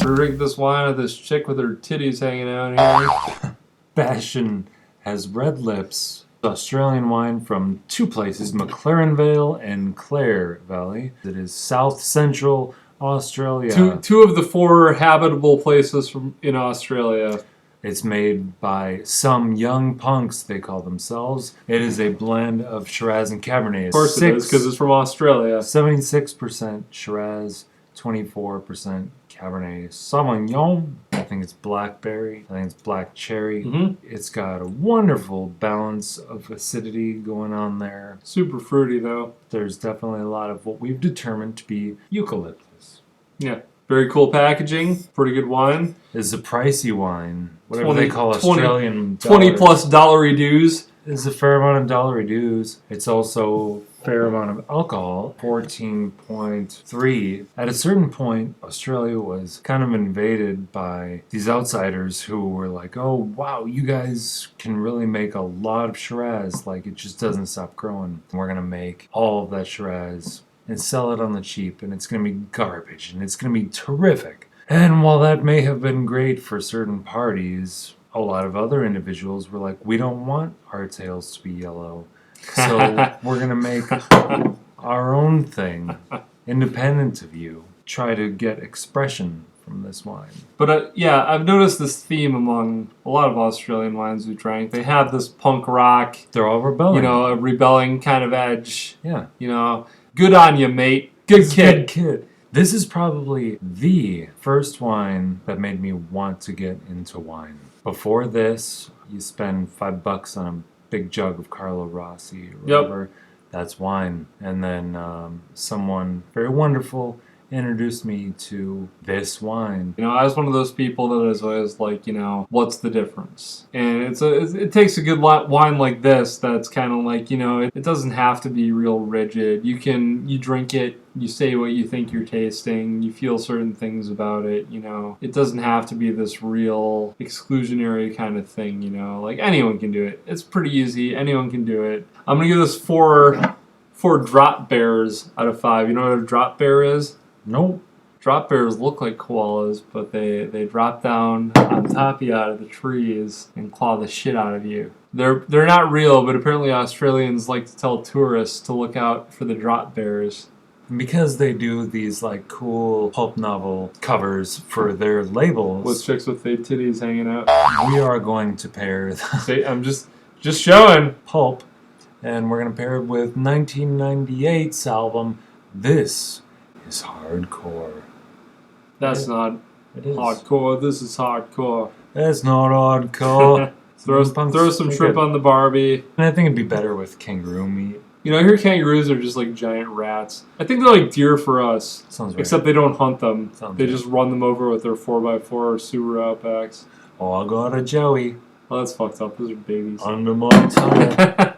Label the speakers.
Speaker 1: Drink this wine of this chick with her titties hanging out here.
Speaker 2: Bastion has red lips. Australian wine from two places, McLaren Vale and Clare Valley. It is south central Australia.
Speaker 1: Two of the four habitable places in Australia.
Speaker 2: It's made by some young punks, they call themselves. It is a blend of Shiraz and Cabernet.
Speaker 1: Of course it is, because it's from Australia.
Speaker 2: 76% Shiraz, 24% Cabernet Sauvignon. I think it's blackberry. I think it's black cherry. It's got a wonderful balance of acidity going on there.
Speaker 1: Super fruity, though.
Speaker 2: There's definitely a lot of what we've determined to be eucalyptus.
Speaker 1: Yeah. Very cool packaging. Pretty good wine.
Speaker 2: It's a pricey wine. Whatever they call
Speaker 1: 20
Speaker 2: Australian
Speaker 1: $20+ dollary dues.
Speaker 2: There's a fair amount of dollary dues. It's also a fair amount of alcohol, 14.3. At a certain point, Australia was kind of invaded by these outsiders who were like, oh, wow, you guys can really make a lot of Shiraz. Like, it just doesn't stop growing. We're going to make all of that Shiraz and sell it on the cheap, and it's going to be garbage, and it's going to be terrific. And while that may have been great for certain parties, a lot of other individuals were like, we don't want our tails to be yellow, so we're going to make our own thing, independent of you. Try to get expression from this wine.
Speaker 1: But yeah, I've noticed this theme among a lot of Australian wines we drank. They have this punk rock,
Speaker 2: They're all rebelling.
Speaker 1: a rebelling kind of edge.
Speaker 2: Yeah.
Speaker 1: Good on you, mate. Good kid.
Speaker 2: This is probably the first wine that made me want to get into wine. Before this, you spend $5 on a big jug of Carlo Rossi or whatever. That's wine. And then someone very wonderful introduced me to this wine.
Speaker 1: I was one of those people that is always like, what's the difference? And it takes a good wine like this that's kind of like, it doesn't have to be real rigid. You drink it, you say what you think you're tasting, you feel certain things about it, It doesn't have to be this real exclusionary kind of thing, Like, anyone can do it. It's pretty easy. Anyone can do it. I'm going to give this four drop bears out of 5. You know what a drop bear is?
Speaker 2: Nope.
Speaker 1: Drop bears look like koalas, but they drop down on top of you out of the trees and claw the shit out of you. They're not real, but apparently Australians like to tell tourists to look out for the drop bears.
Speaker 2: Because they do these like cool pulp novel covers for their labels.
Speaker 1: With chicks with their titties hanging out.
Speaker 2: We are going to pair
Speaker 1: See, I'm just showing.
Speaker 2: pulp, and we're going to pair it with 1998's album, This is Hardcore.
Speaker 1: That's not
Speaker 2: It is.
Speaker 1: hardcore. This is hardcore.
Speaker 2: That's not hardcore.
Speaker 1: Throw some shrimp on the Barbie.
Speaker 2: And I think it'd be better with kangaroo meat.
Speaker 1: I hear kangaroos are just like giant rats. I think they're like deer for us.
Speaker 2: Sounds right.
Speaker 1: Except they don't hunt them. They
Speaker 2: right.
Speaker 1: just run them over with their 4x4 or Subaru Outbacks.
Speaker 2: Oh, I got a Joey
Speaker 1: Oh, that's fucked up. Those are babies.
Speaker 2: under my tongue.